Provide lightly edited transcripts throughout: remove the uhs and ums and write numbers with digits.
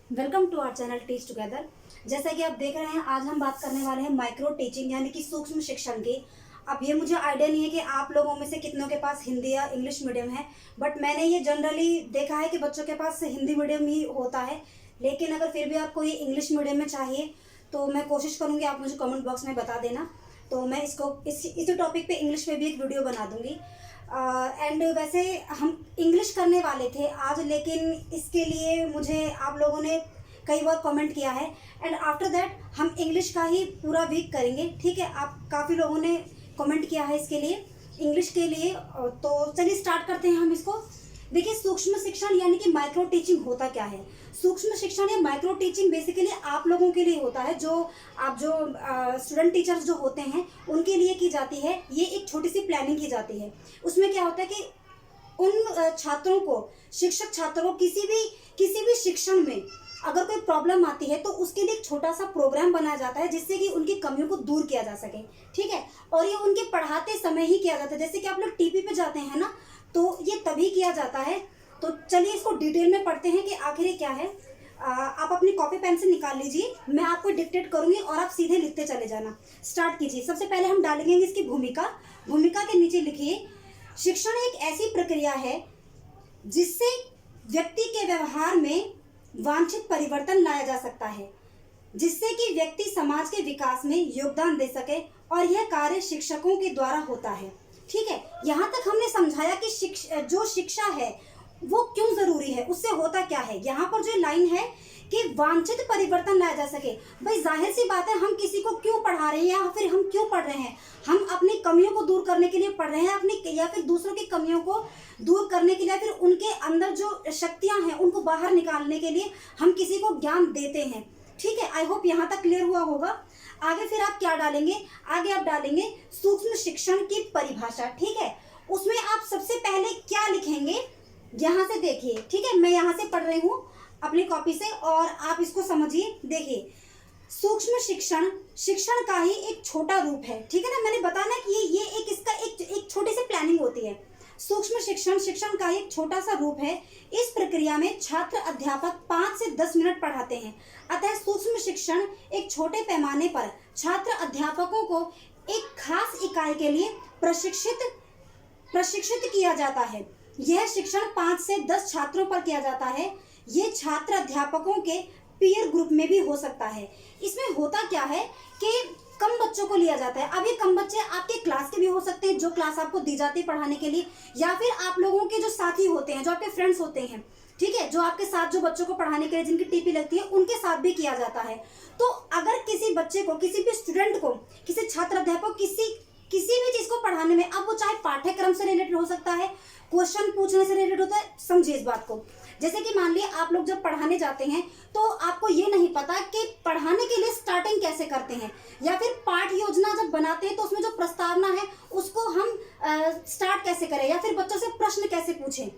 Welcome to our channel teach together. जैसा कि आप देख रहे हैं, आज हम बात करने वाले हैं माइक्रो टीचिंग यानी कि सूक्ष्म शिक्षण की। अब ये मुझे आइडिया नहीं है कि आप लोगों में से कितनों के पास हिंदी या इंग्लिश मीडियम है, बट मैंने ये जनरली देखा है कि बच्चों के पास हिंदी मीडियम ही होता है। लेकिन अगर फिर भी आपको ये इंग्लिश मीडियम में चाहिए तो मैं कोशिश करूँगी, आप मुझे कमेंट बॉक्स में बता देना, तो मैं इसी टॉपिक पे इंग्लिश में भी एक वीडियो बना दूँगी। एंड वैसे हम इंग्लिश करने वाले थे आज, लेकिन इसके लिए मुझे आप लोगों ने कई बार कमेंट किया है, एंड आफ्टर दैट हम इंग्लिश का ही पूरा वीक करेंगे। ठीक है, आप काफ़ी लोगों ने कमेंट किया है इसके लिए, इंग्लिश के लिए। तो चलिए स्टार्ट करते हैं हम इसको। देखिए, सूक्ष्म शिक्षण यानी कि माइक्रो टीचिंग होता क्या है। सूक्ष्म शिक्षण या माइक्रो टीचिंग बेसिकली आप लोगों के लिए होता है, जो स्टूडेंट टीचर्स जो होते हैं उनके लिए की जाती है। ये एक छोटी सी प्लानिंग की जाती है। उसमें क्या होता है कि उन छात्रों को, शिक्षक छात्रों को किसी भी शिक्षण में अगर कोई प्रॉब्लम आती है तो उसके लिए एक छोटा सा प्रोग्राम बनाया जाता है, जिससे कि उनकी कमियों को दूर किया जा सके। ठीक है, और ये उनके पढ़ाते समय ही किया जाता है। जैसे कि आप लोग टीपी पे जाते हैं ना, तो ये तभी किया जाता है। तो चलिए इसको डिटेल में पढ़ते हैं कि आखिर ये क्या है। आप अपनी कॉपी पेन से निकाल लीजिए, मैं आपको डिक्टेट करूंगी और आप सीधे लिखते चले जाना। स्टार्ट कीजिए। सबसे पहले हम डालेंगे इसकी भूमिका। भूमिका के नीचे लिखिए, शिक्षण एक ऐसी प्रक्रिया है जिससे व्यक्ति के व्यवहार में वांछित परिवर्तन लाया जा सकता है, जिससे कि व्यक्ति समाज के विकास में योगदान दे सके, और यह कार्य शिक्षकों के द्वारा होता है। ठीक है, यहाँ तक हमने समझाया कि जो शिक्षा है वो क्यों जरूरी है, उससे होता क्या है। यहाँ पर जो लाइन है कि वांछित परिवर्तन लाया जा सके, भाई जाहिर सी बात है, हम किसी को क्यों पढ़ा रहे हैं या फिर हम क्यों पढ़ रहे हैं। हम अपनी कमियों को दूर करने के लिए पढ़ रहे हैं, अपनी या फिर दूसरों की कमियों को दूर करने के लिए, फिर उनके अंदर जो शक्तियां हैं उनको बाहर निकालने के लिए हम किसी को ज्ञान देते हैं। ठीक है, आई होप यहाँ तक क्लियर हुआ होगा। आगे फिर आप क्या डालेंगे, आगे आप डालेंगे सूक्ष्म शिक्षण की परिभाषा। ठीक है, उसमें आप सबसे पहले क्या लिखेंगे, यहाँ से देखिए। ठीक है, मैं यहाँ से पढ़ रही हूँ अपनी कॉपी से और आप इसको समझिए। देखिए, सूक्ष्म शिक्षण शिक्षण का ही एक छोटा रूप है। ठीक है ना, मैंने बताया कि ये एक छोटी सी प्लानिंग होती है। सूक्ष्म शिक्षण शिक्षण का एक छोटा सा रूप है। इस प्रक्रिया में छात्र अध्यापक 5 से 10 मिनट पढ़ाते हैं। अतः सूक्ष्म शिक्षण एक छोटे पैमाने पर छात्र अध्यापकों को एक खास इकाई के लिए प्रशिक्षित किया जाता है। यह शिक्षण 5 से 10 छात्रों पर किया जाता है। ये छात्र अध्यापकों के पीयर ग्रुप में भी हो सकता है। इसमें होता क्या है कि कम बच्चों को लिया जाता है। अब ये कम बच्चे आपके क्लास के भी हो सकते हैं, जो क्लास आपको दी जाती है पढ़ाने के लिए, या फिर आप लोगों के जो साथी होते हैं, जो आपके फ्रेंड्स होते हैं। ठीक है, जो आपके साथ जो बच्चों को पढ़ाने के लिए जिनकी टीपी लगती है, उनके साथ भी किया जाता है। तो अगर किसी बच्चे को, किसी भी स्टूडेंट को, किसी छात्र अध्यापक किसी भी चीज को पढ़ाने में, अब वो चाहे पाठ्यक्रम से रिलेटेड हो सकता है, क्वेश्चन पूछने से रिलेटेड होता है। समझिए इस बात को। जैसे कि मान लिया आप लोग जब पढ़ाने जाते हैं तो आपको ये नहीं पता कि पढ़ाने के लिए स्टार्टिंग कैसे करते हैं, या फिर पाठ योजना जब बनाते हैं तो उसमें जो प्रस्तावना है उसको हम स्टार्ट कैसे करें, या फिर बच्चों से प्रश्न कैसे पूछें।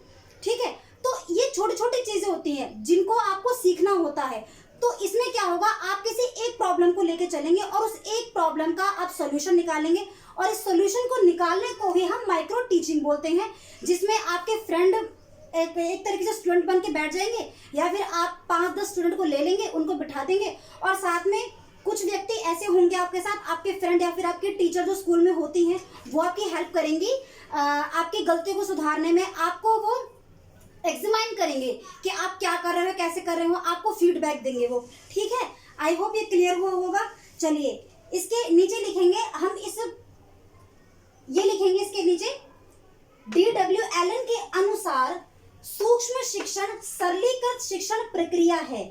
ठीक है, तो ये छोटी छोटी चीजें होती हैं जिनको आपको सीखना होता है। तो इसमें क्या होगा, आप किसी एक प्रॉब्लम को लेके चलेंगे और उस एक प्रॉब्लम का आप सॉल्यूशन निकालेंगे, और इस सॉल्यूशन को निकालने को ही हम माइक्रो टीचिंग बोलते हैं। जिसमें आपके फ्रेंड एक तरीके से स्टूडेंट बन के बैठ जाएंगे, या फिर आप 5-10 स्टूडेंट को ले लेंगे, उनको बिठा देंगे, और साथ में कुछ व्यक्ति ऐसे होंगे आपके साथ, आपके फ्रेंड या फिर आपके टीचर जो स्कूल में होती हैं, वो आपकी हेल्प करेंगी आपकी गलतियों को सुधारने में। आपको वो एग्जामिन करेंगे कि आप क्या कर रहे हो, कैसे कर रहे हो, आपको फीडबैक देंगे वो। ठीक है, आई होप ये क्लियर हुआ होगा। चलिए, इसके नीचे लिखेंगे हम ये लिखेंगे इसके नीचे, D.W. एलन के अनुसार सूक्ष्म शिक्षण सरलीकृत शिक्षण प्रक्रिया है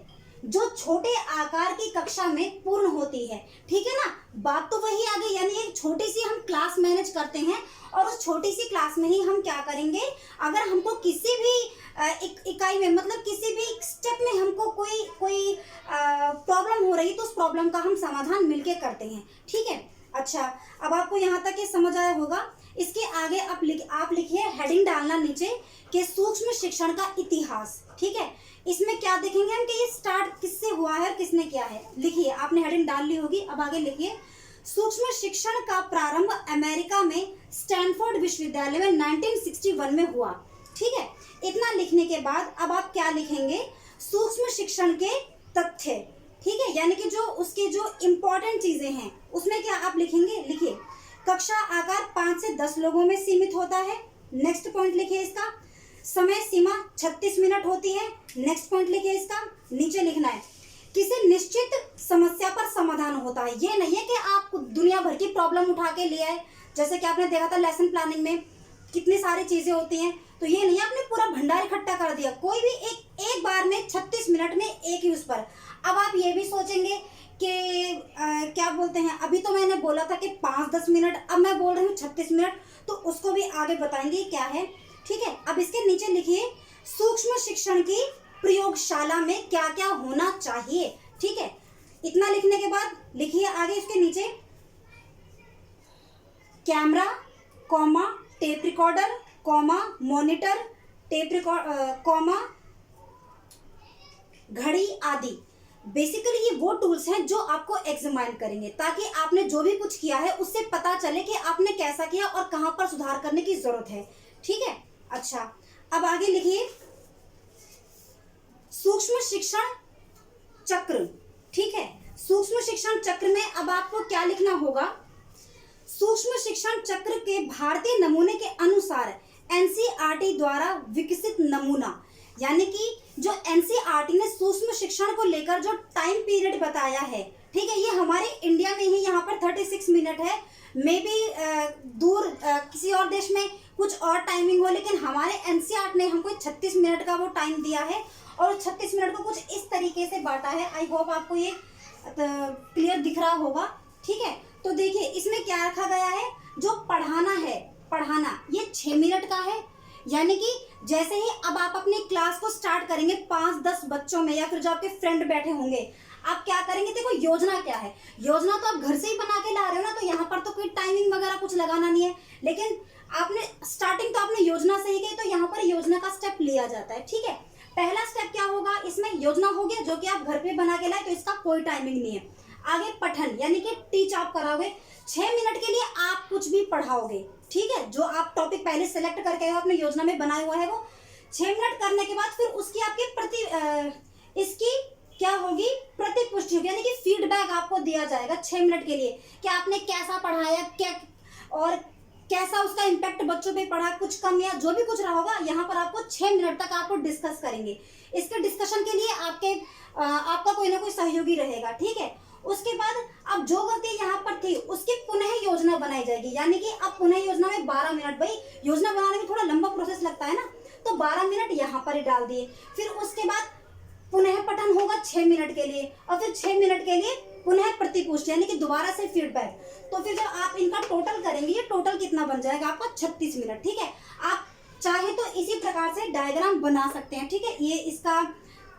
जो छोटे आकार की कक्षा में पूर्ण होती है। ठीक है ना, बात तो वही आ गई, यानी एक छोटी सी हम क्लास मैनेज करते हैं, और उस छोटी सी क्लास में ही हम क्या करेंगे, अगर हमको किसी भी इकाई में, मतलब किसी भी स्टेप में हमको कोई प्रॉब्लम हो रही, तो उस प्रॉब्लम का हम समाधान मिलके करते हैं। ठीक है, अच्छा, अब आपको यहाँ तक ये समझ आया होगा। इसके आगे आप लिखिए, हेडिंग डालना नीचे कि सूक्ष्म शिक्षण का इतिहास। ठीक है, इसमें क्या देखेंगे हम कि ये स्टार्ट किससे हुआ है और किसने किया है। लिखिए, आपने हेडिंग डाल ली होगी, अब आगे लिखिए, सूक्ष्म शिक्षण का प्रारंभ अमेरिका में स्टैनफोर्ड विश्वविद्यालय में 1961 में हुआ। ठीक है, इतना लिखने के बाद अब आप क्या लिखेंगे, सूक्ष्म शिक्षण के तथ्य, ठीक है, यानी कि जो उसके जो इम्पोर्टेंट चीजें हैं उसमें क्या आप लिखेंगे, लिखिए कक्षा आकार 5 से 10 लोगों में सीमित होता है। नेक्स्ट पॉइंट लिखिए इसका, समय सीमा 36 मिनट होती है। नेक्स्ट पॉइंट लिखिए इसका, नीचे लिखना है किसी निश्चित समस्या पर समाधान होता है। ये नहीं है कि आप दुनिया भर की प्रॉब्लम उठा के ले आए, जैसे कि आपने देखा था लेसन प्लानिंग में कितनी सारी चीजें होती हैं, तो ये नहीं आपने पूरा भंडार इकट्ठा कर दिया, कोई भी एक बार में 36 मिनट में एक ही उस पर। अब आप ये भी सोचेंगे कि क्या बोलते हैं, अभी तो मैंने बोला था कि 5-10 मिनट, अब मैं बोल रही हूँ 36 मिनट, तो उसको भी आगे बताएंगे क्या है, ठीक है। अब इसके नीचे लिखिए सूक्ष्म शिक्षण की प्रयोगशाला में क्या क्या होना चाहिए, ठीक है। इतना लिखने के बाद लिखिए आगे इसके नीचे camera, comma tape recorder, comma monitor, tape record, comma घड़ी आदि। बेसिकली ये वो टूल्स हैं जो आपको एग्जामिन करेंगे, ताकि आपने जो भी कुछ किया है उससे पता चले कि आपने कैसा किया और कहां पर सुधार करने की जरूरत है, ठीक है। अच्छा, अब आगे लिखिए सूक्ष्म शिक्षण चक्र, ठीक है। सूक्ष्म शिक्षण चक्र में अब आपको क्या लिखना होगा, सूक्ष्म शिक्षण चक्र के भारतीय नमूने के अनुसार एनसीईआरटी द्वारा विकसित नमूना, यानी कि जो एनसीईआरटी ने सूक्ष्म शिक्षण को लेकर जो टाइम पीरियड बताया है, ठीक है, ये हमारे इंडिया में ही यहाँ पर 36 मिनट है। मे बी दूर किसी और देश में कुछ और टाइमिंग हो, लेकिन हमारे एनसीईआरटी ने हमको 36 मिनट का वो टाइम दिया है और 36 मिनट को कुछ इस तरीके से बांटा है। आई होप आपको ये क्लियर दिख रहा होगा, ठीक है। तो देखिए इसमें क्या रखा गया है, जो पढ़ाना है, पढ़ाना ये 6 मिनट का है, यानी कि जैसे ही अब आप अपनी क्लास को स्टार्ट करेंगे 5-10 बच्चों में, या फिर जो आपके फ्रेंड बैठे होंगे, आप क्या करेंगे, देखो योजना क्या है, योजना तो आप घर से ही बना के ला रहे हो ना, तो यहाँ पर तो कोई टाइमिंग वगैरह कुछ लगाना नहीं है, लेकिन आपने स्टार्टिंग तो आपने योजना से ही की, तो यहाँ पर योजना का स्टेप लिया जाता है, ठीक है। पहला स्टेप क्या होगा, इसमें योजना हो गया जो कि आप घर पे बना के लाए, तो इसका कोई टाइमिंग नहीं है। आगे पठन, यानी कि टीच आप कराओगे, 6 मिनट के लिए आप कुछ भी पढ़ाओगे, ठीक है। जो आप टॉपिक पहले सेलेक्ट करके अपने योजना में बनाया हुआ है वो 6 मिनट करने के बाद फिर उसकी आपकी इसकी क्या होगी, प्रतिपुष्टि होगी, यानी कि फीडबैक आपको दिया जाएगा 6 मिनट के लिए कि आपने कैसा पढ़ाया, क्या और कैसा उसका इम्पैक्ट बच्चों पे पड़ा, कुछ कम या जो भी कुछ रहा होगा, यहाँ पर आपको 6 मिनट तक आपको डिस्कस करेंगे। इसके डिस्कशन के लिए आपका कोई ना कोई सहयोगी रहेगा, ठीक है। उसके बाद अब जो गलती यहाँ पर थी उसकी पुनः योजना बनाई जाएगी, यानी कि अब पुनः योजना में 12 मिनट, भाई योजना बनाने में थोड़ा लंबा प्रोसेस लगता है ना, तो 12 मिनट यहाँ पर ही डाल दिए। फिर उसके बाद पुनः पठन होगा 6 मिनट के लिए, और फिर 6 मिनट के लिए पुनः प्रतिपुष्टि, यानी कि दोबारा से फीडबैक। तो फिर जब आप इनका टोटल करेंगे, ये टोटल कितना बन जाएगा आपका 36 मिनट, ठीक है। आप चाहे तो इसी प्रकार से डायग्राम बना सकते हैं, ठीक है। ये इसका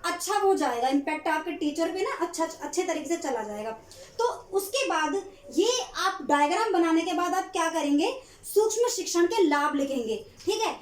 अच्छा हो जाएगा, इम्पैक्ट आपके टीचर पे ना अच्छे तरीके से चला जाएगा। तो उसके बाद ये आप डायग्राम बनाने के बाद आप क्या करेंगे, सूक्ष्म शिक्षण के लाभ लिखेंगे, ठीक है।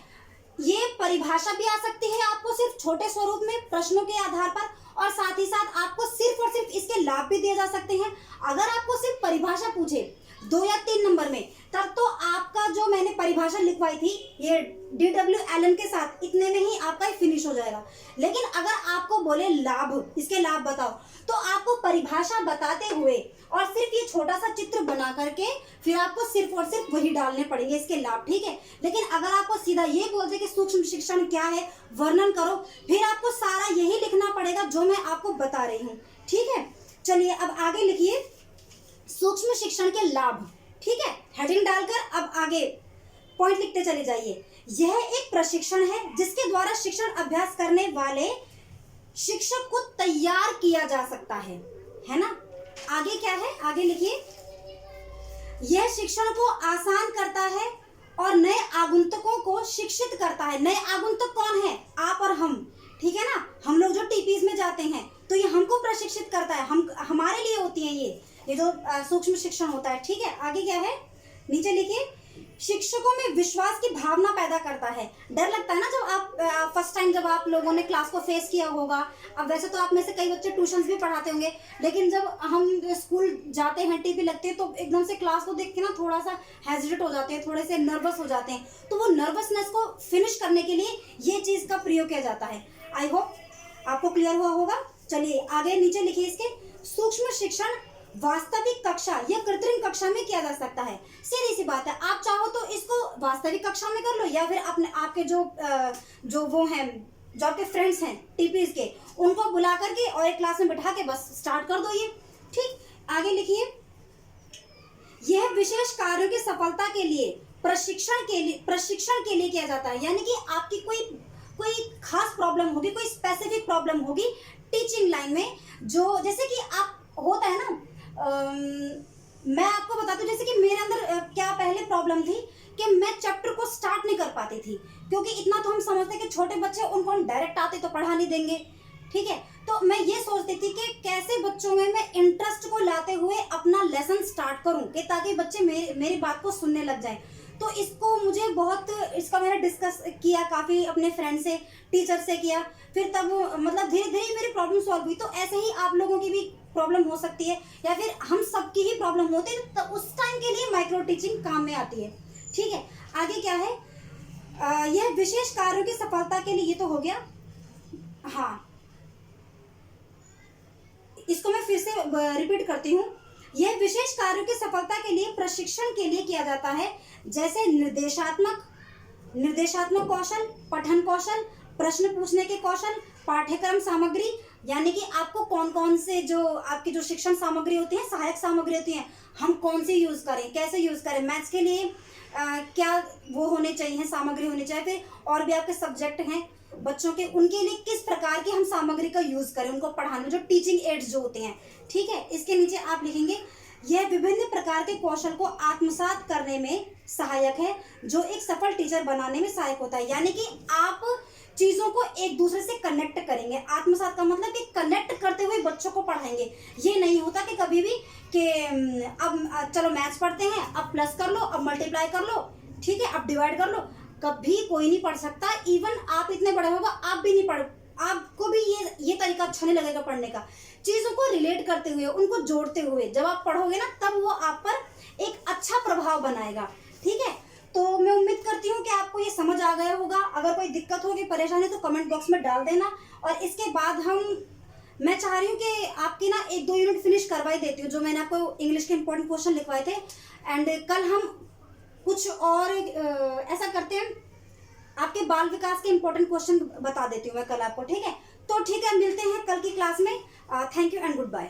ये परिभाषा भी आ सकती है आपको सिर्फ छोटे स्वरूप में प्रश्नों के आधार पर, और साथ ही साथ आपको सिर्फ और सिर्फ इसके लाभ भी दिए जा सकते हैं। अगर आपको सिर्फ परिभाषा पूछे 2 या 3 नंबर में, तब तो आपका जो मैंने परिभाषा लिखवाई थी ये DW एलन के साथ, इतने में ही आपका फिनिश हो जाएगा। लेकिन अगर आपको बोले लाभ, इसके लाभ बताओ, तो आपको परिभाषा बताते हुए और सिर्फ ये छोटा सा चित्र बना करके फिर आपको सिर्फ और सिर्फ वही डालने पड़ेंगे इसके लाभ, ठीक है। लेकिन अगर आपको सीधा ये बोलते कि सूक्ष्म शिक्षण क्या है, वर्णन करो, फिर आपको सारा यही लिखना पड़ेगा जो मैं आपको बता रही हूँ, ठीक है। चलिए अब आगे लिखिए सूक्ष्म शिक्षण के लाभ, ठीक है। हेडिंग डालकर अब आगे पॉइंट लिखते चले जाइए। यह एक प्रशिक्षण है जिसके द्वारा शिक्षण अभ्यास करने वाले शिक्षक को तैयार किया जा सकता है ना। आगे क्या है, आगे लिखिए यह शिक्षण को आसान करता है और नए आगंतुकों को शिक्षित करता है। नए आगंतुक कौन है, आप और हम, ठीक है ना। हम लोग जो टीपीज में जाते हैं तो ये हमको प्रशिक्षित करता है, हमारे लिए होती है ये जो सूक्ष्म शिक्षण होता है, ठीक है। आगे क्या है, नीचे लिखिए शिक्षकों में विश्वास की भावना पैदा करता है। डर लगता है ना जब आप फर्स्ट टाइम जब आप लोगों ने क्लास को फेस किया होगा। अब वैसे तो आप में से कई बच्चे ट्यूशंस भी पढ़ाते होंगे, लेकिन जब हम स्कूल जाते हैं, टीपी लगते हैं, तो एकदम से क्लास को देख के ना थोड़ा सा हेजिटेट हो जाते हैं, थोड़े से नर्वस हो जाते हैं। तो वो नर्वसनेस को फिनिश करने के लिए ये चीज़ का प्रयोग किया जाता है। आई होप आपको क्लियर हुआ होगा। चलिए आगे नीचे लिखिए इसके, सूक्ष्म शिक्षण वास्तविक कक्षा या कृत्रिम कक्षा में किया जा सकता है। सीधी सी बात है, आप चाहो तो इसको वास्तविक कक्षा में कर लो या फिर अपने आपके जो वो हैं, जो आपके फ्रेंड्स हैं टीपीज के, उनको बुला करके और एक क्लास में बिठा के बस स्टार्ट कर दो ये। ठीक, आगे लिखिए, यह विशेष कार्यों की सफलता के लिए प्रशिक्षण के लिए किया जाता है। यानी कि आपकी कोई खास प्रॉब्लम होगी, कोई स्पेसिफिक प्रॉब्लम होगी टीचिंग लाइन में, जो जैसे कि आप होता है ना, मैं आपको बताती हूँ, जैसे कि मेरे अंदर क्या पहले प्रॉब्लम थी कि मैं चैप्टर को स्टार्ट नहीं कर पाती थी, क्योंकि इतना तो हम समझते कि छोटे बच्चे, उनको हम डायरेक्ट आते तो पढ़ा नहीं देंगे। ठीक है, तो मैं ये सोचती थी कि कैसे बच्चों में मैं इंटरेस्ट को लाते हुए अपना लेसन स्टार्ट करूं कि ताकि बच्चे मेरी बात को सुनने लग जाएं। तो इसको मुझे बहुत, इसका मैंने डिस्कस किया काफ़ी अपने फ्रेंड से, टीचर से किया, फिर तब मतलब धीरे धीरे मेरी प्रॉब्लम सॉल्व हुई। तो ऐसे ही आप लोगों की भी प्रॉब्लम हो सकती है या फिर हम सबकी ही प्रॉब्लम होती है, तो उस टाइम के लिए माइक्रो टीचिंग काम में आती है। ठीक है, आगे क्या है, यह विशेष कार्यों की सफलता के लिए, ये तो हो गया। हाँ, इसको मैं फिर से रिपीट करती हूँ, यह विशेष कार्यों की सफलता के लिए प्रशिक्षण के लिए किया जाता है, जैसे निर्देशात्मक कौशल, पठन कौशल, प्रश्न पूछने के कौशल, पाठ्यक्रम सामग्री, यानी कि आपको कौन कौन से जो आपकी जो शिक्षण सामग्री होती है, सहायक सामग्री होती है, हम कौन सी यूज करें, कैसे यूज करें, मैथ्स के लिए क्या वो होने चाहिए, सामग्री होनी चाहिए, फिर और भी आपके सब्जेक्ट हैं बच्चों के, उनके लिए किस प्रकार की हम सामग्री का यूज करें उनको पढ़ाने, जो टीचिंग एड्स जो होते हैं। ठीक है, इसके नीचे आप लिखेंगे, यह विभिन्न प्रकार के कौशल को आत्मसात करने में सहायक है, जो एक सफल टीचर बनाने में सहायक होता है। यानी कि आप चीजों को एक दूसरे से कनेक्ट करेंगे। आत्मसात का मतलब कि कनेक्ट करते हुए बच्चों को पढ़ाएंगे। ये नहीं होता कि कभी भी कि अब चलो मैथ्स पढ़ते हैं, अब प्लस कर लो, अब मल्टीप्लाई कर लो, ठीक है, अब डिवाइड कर लो, कभी कोई नहीं पढ़ सकता। इवन आप इतने बड़े होगा, आप भी नहीं पढ़, आपको भी ये तरीका अच्छा नहीं लगेगा पढ़ने का। चीजों को रिलेट करते हुए, उनको जोड़ते हुए जब आप पढ़ोगे ना, तब वो आप पर एक अच्छा प्रभाव बनाएगा। ठीक है, तो मैं उम्मीद करती हूँ कि आपको ये समझ आ गया होगा। अगर कोई दिक्कत होगी, परेशानी, तो कमेंट बॉक्स में डाल देना। और इसके बाद मैं चाह रही हूँ कि आपकी ना 1-2 यूनिट फिनिश करवा ही देती हूँ, जो मैंने आपको इंग्लिश के इंपॉर्टेंट क्वेश्चन लिखवाए थे। एंड कल हम कुछ और ऐसा करते हैं, आपके बाल विकास के इंपॉर्टेंट क्वेश्चन बता देती हूँ मैं कल आपको। ठीक है, तो ठीक है, मिलते हैं कल की क्लास में। Thank you and good bye.